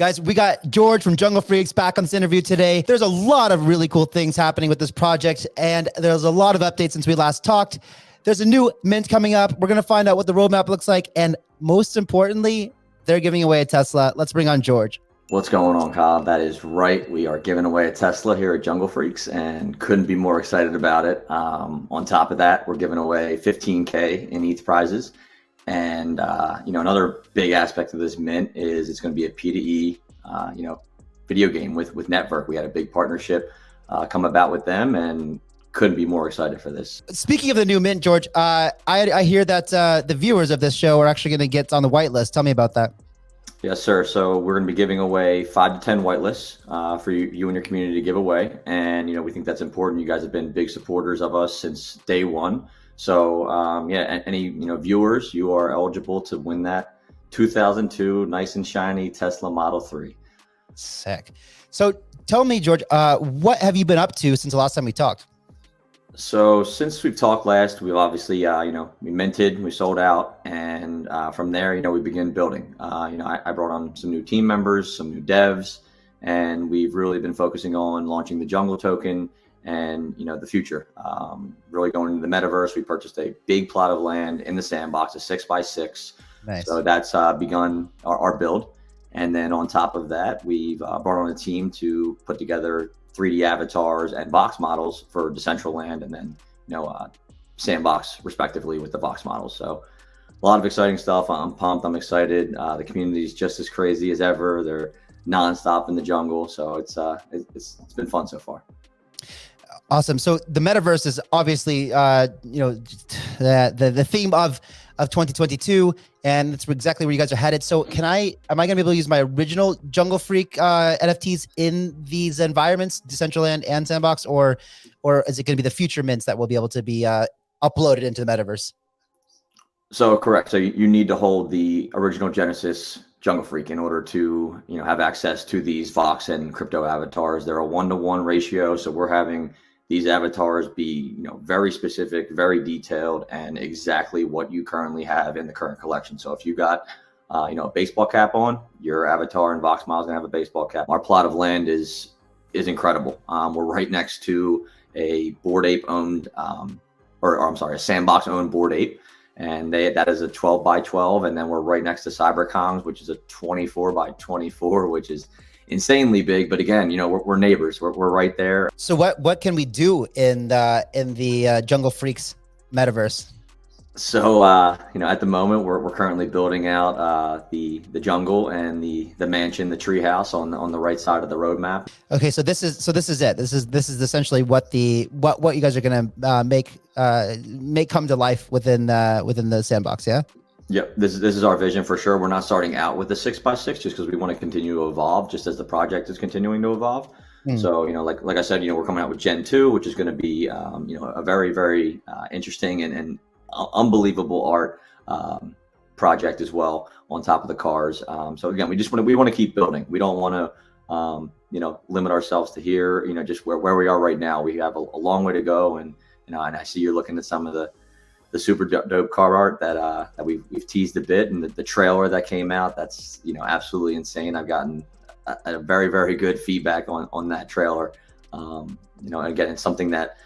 Guys, we got George from Jungle Freaks back on this interview today. There's a lot of really cool things happening with this project, and there's a lot of updates since we last talked. There's a new mint coming up. We're going to find out what the roadmap looks like, and most importantly, they're giving away a Tesla. Let's bring on George. What's going on, Kyle? That is right. We are giving away a Tesla here at Jungle Freaks and couldn't be more excited about it. On top of that, we're giving away 15K in ETH prizes. And, another big aspect of this mint is it's going to be a P2E, video game with Network. We had a big partnership come about with them and couldn't be more excited for this. Speaking of the new mint, George, I hear that the viewers of this show are actually going to get on the whitelist. Tell me about that. Yes, sir. So we're going to be giving away 5 to 10 whitelists for you and your community to give away. And, we think that's important. You guys have been big supporters of us since day one. So, any, viewers, you are eligible to win that 2002 nice and shiny Tesla Model 3. Sick. So tell me, George, what have you been up to since the last time we talked? So since we've talked last, we've obviously, we minted, we sold out, and from there, we began building. I brought on some new team members, some new devs, and we've really been focusing on launching the Jungle token and, the future. Really going into the Metaverse. We purchased a big plot of land in the sandbox, a 6x6. Nice. So that's begun our build. And then on top of that, we've brought on a team to put together 3D avatars and Vox models for Decentraland, and then Sandbox respectively with the Vox models. So a lot of exciting stuff. I'm pumped. I'm excited. The community is just as crazy as ever. They're nonstop in the jungle. So it's been fun so far. Awesome. So the Metaverse is obviously the theme of 2022, and it's exactly where you guys are headed. So am I going to be able to use my original Jungle Freak NFTs in these environments, Decentraland and Sandbox, or is it going to be the future mints that will be able to be uploaded into the Metaverse? So correct. So you need to hold the original Genesis Jungle Freak in order to have access to these Vox and crypto avatars. They're a 1-to-1 ratio, so we're having these avatars be, very specific, very detailed, and exactly what you currently have in the current collection. So if you got, a baseball cap on, your avatar and Vox model is gonna have a baseball cap. Our plot of land is incredible. We're right next to a Bored Ape owned, a Sandbox owned Bored Ape, and that is a 12x12, and then we're right next to CyberComs, which is a 24x24, which is insanely big. But again, we're neighbors. We're right there. So what can we do in the Jungle Freaks Metaverse? So at the moment we're currently building out the jungle and the mansion, the treehouse on the right side of the roadmap. Okay, so this is it. This is essentially what you guys are gonna make come to life within the Sandbox. Yeah. Yep, this is our vision for sure. We're not starting out with the 6x6 just because we want to continue to evolve, just as the project is continuing to evolve. So like I said, we're coming out with Gen 2, which is going to be a very, very interesting and unbelievable art project as well on top of the cars. So again, we want to keep building. We don't want to limit ourselves to here. Just where we are right now. We have a long way to go, and and I see you're looking at some of the super dope car art that we've teased a bit, and the trailer that came out, that's absolutely insane. I've gotten a very, very good feedback on that trailer. Again, it's something that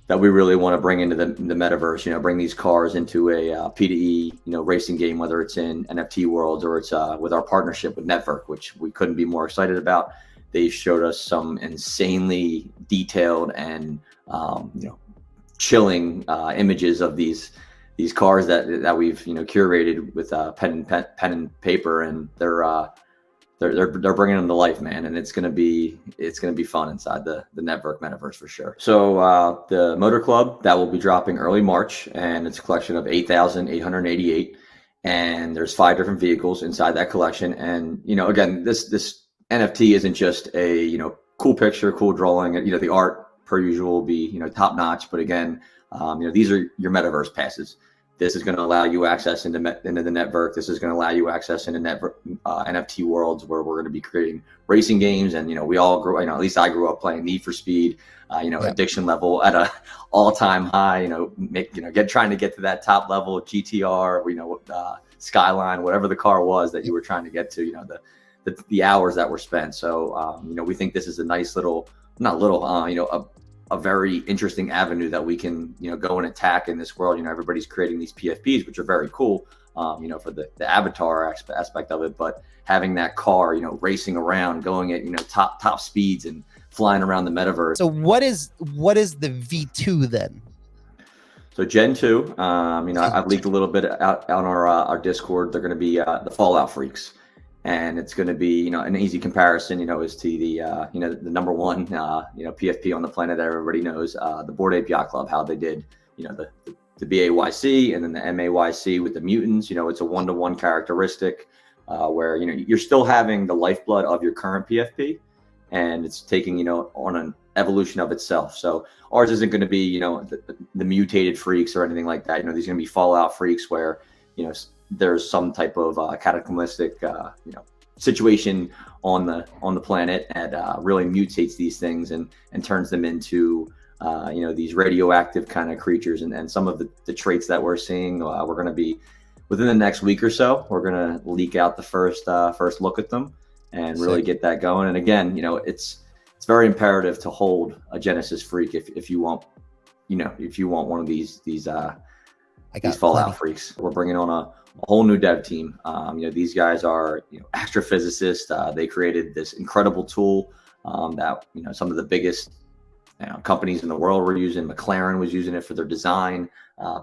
we really want to bring into the Metaverse. Bring these cars into a P2E racing game, whether it's in NFT worlds or it's with our partnership with Network, which we couldn't be more excited about. They showed us some insanely detailed and chilling images of these cars that we've curated with pen and paper, and they're bringing them to life, man. And it's gonna be fun inside the Network Metaverse for sure. So the Motor Club, that will be dropping early March, and it's a collection of 8,888, and there's 5 different vehicles inside that collection. And again, this NFT isn't just a cool picture, cool drawing. The art per usual will be top notch, but again, these are your Metaverse passes. This is going to allow you access into the Network. This is going to allow you access into NFT worlds where we're going to be creating racing games. And we all grew, at least I grew up playing Need for Speed. Addiction level at a all-time high. Trying to get to that top level of GTR. Skyline, whatever the car was that you were trying to get to. The the hours that were spent. So, we think this is a nice little, not little, a very interesting avenue that we can, go and attack in this world. Everybody's creating these PFPs, which are very cool, for the avatar aspect of it, but having that car, racing around, going at, top speeds and flying around the metaverse. So what is the V2 then? So Gen 2, I've leaked a little bit out on our Discord. They're going to be the Fallout freaks. And it's going to be, an easy comparison, is to the, the number one, PFP on the planet that everybody knows, the Bored Ape Yacht Club, how they did, the BAYC and then the MAYC with the mutants. It's a 1-to-1 characteristic where, you're still having the lifeblood of your current PFP, and it's taking, on an evolution of itself. So ours isn't going to be, the mutated freaks or anything like that. These are going to be Fallout freaks where, there's some type of cataclysmic, situation on the planet and really mutates these things and turns them into, these radioactive kind of creatures. And some of the traits that we're seeing, we're going to be within the next week or so, we're going to leak out the first look at them and really get that going. And again, it's very imperative to hold a Genesis freak if you want, if you want one of these Fallout freaks. We're bringing on a whole new dev team. These guys are astrophysicists. They created this incredible tool that some of the biggest companies in the world were using. McLaren was using it for their design.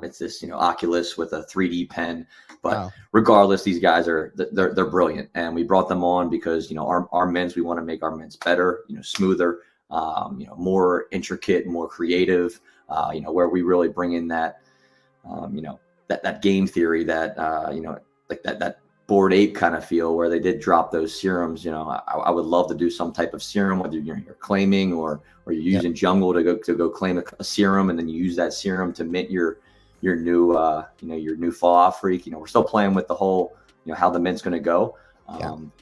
It's this Oculus with a 3D pen. But regardless, these guys they're brilliant, and we brought them on because our mints, we want to make our mints better, smoother, more intricate, more creative. Where we really bring in that that game theory, that like that Bored Ape kind of feel, where they did drop those serums. I would love to do some type of serum, whether you're claiming or you're using jungle to go claim a serum, and then you use that serum to mint your new your new Fallout freak. We're still playing with the whole how the mint's going to go,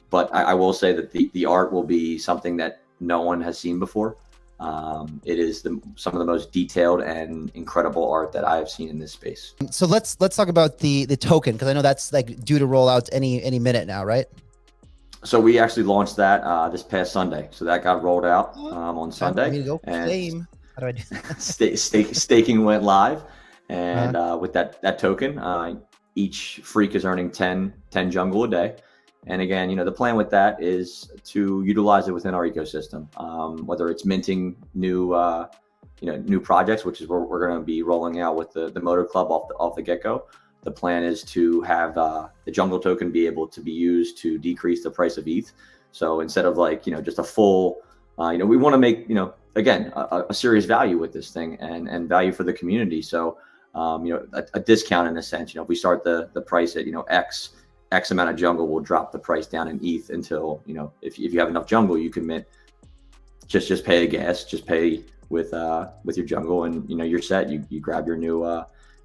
but I will say that the art will be something that no one has seen before. It is some of the most detailed and incredible art that I have seen in this space. So let's talk about the token, because I know that's like due to roll out any minute now, right? So we actually launched that this past Sunday. So that got rolled out on Sunday. And how do I do that? Staking went live, and with that token, each freak is earning 10 jungle a day. And again, the plan with that is to utilize it within our ecosystem, whether it's minting new projects, which is what we're going to be rolling out with the Motor Club off the get-go. The plan is to have the jungle token be able to be used to decrease the price of ETH. So instead of just a full, we want to make, again, a serious value with this thing and value for the community. So, a discount in a sense. If we start the price at, X amount of jungle, will drop the price down in ETH until, if you have enough jungle, you can mint, just pay a gas, just pay with your jungle, and, you're set. You grab your new,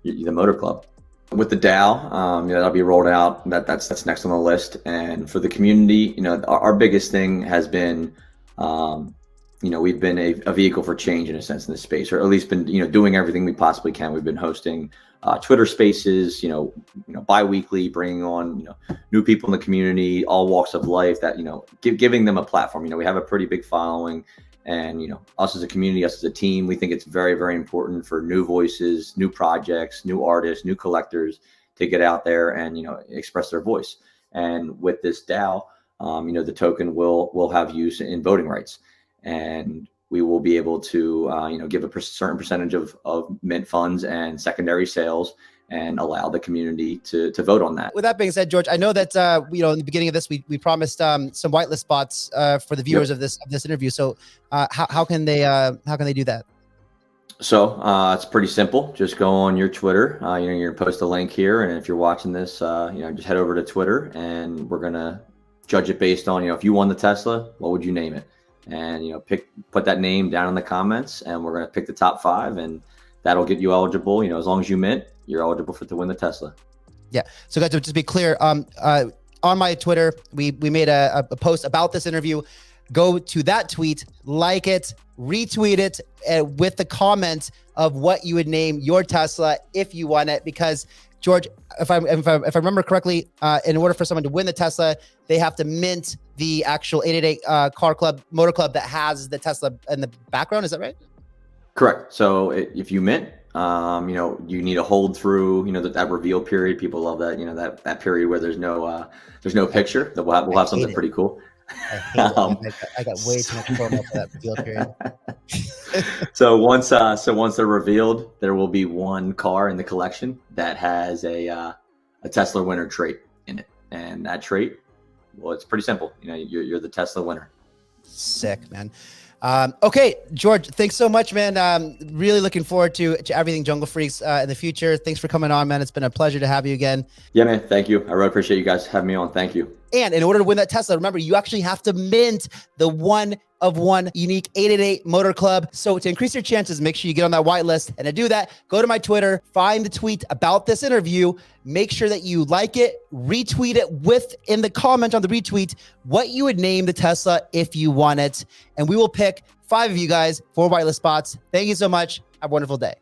the Motor Club. With the DAO, that'll be rolled out. That's next on the list. And for the community, our biggest thing has been, we've been a vehicle for change in a sense in this space, or at least been, doing everything we possibly can. We've been hosting Twitter Spaces, bi-weekly, bringing on, new people in the community, all walks of life, that, giving them a platform. We have a pretty big following, and, us as a community, us as a team, we think it's very, very important for new voices, new projects, new artists, new collectors to get out there and, express their voice. And with this DAO, the token will have use in voting rights, and we will be able to, give a certain percentage of mint funds and secondary sales, and allow the community to vote on that. With that being said, George, I know that in the beginning of this, we promised some whitelist spots for the viewers of this interview. So how can they do that? So it's pretty simple. Just go on your Twitter. You're gonna post a link here, and if you're watching this, just head over to Twitter, and we're gonna judge it based on, if you won the Tesla, what would you name it? And put that name down in the comments, and we're gonna pick the top 5, and that'll get you eligible. As long as you mint, you're eligible to win the Tesla. Yeah. So guys, to just be clear, on my Twitter, we made a post about this interview. Go to that tweet, like it, retweet it, with the comment of what you would name your Tesla if you won it, because George, if I remember correctly, in order for someone to win the Tesla, they have to mint the actual 888 motor club that has the Tesla in the background. Is that right? Correct. So if you mint, you need to hold through, that reveal period. People love that, that period where there's no picture. That we'll have something pretty cool. I hate it. I got way too much FOMO for that reveal period. So once they're revealed, there will be one car in the collection that has a Tesla winner trait in it, and that trait, well, it's pretty simple. You're the Tesla winner. Sick, man. Okay, George, thanks so much, man. Really looking forward to everything Jungle Freaks in the future. Thanks for coming on, man. It's been a pleasure to have you again. Yeah, man. Thank you. I really appreciate you guys having me on. Thank you. And in order to win that Tesla, remember, you actually have to mint the one of one unique 888 Motor Club. So to increase your chances, make sure you get on that whitelist. And to do that, go to my Twitter, find the tweet about this interview, make sure that you like it, retweet it with, in the comment on the retweet, what you would name the Tesla if you won it. And we will pick 5 of you guys for whitelist spots. Thank you so much. Have a wonderful day.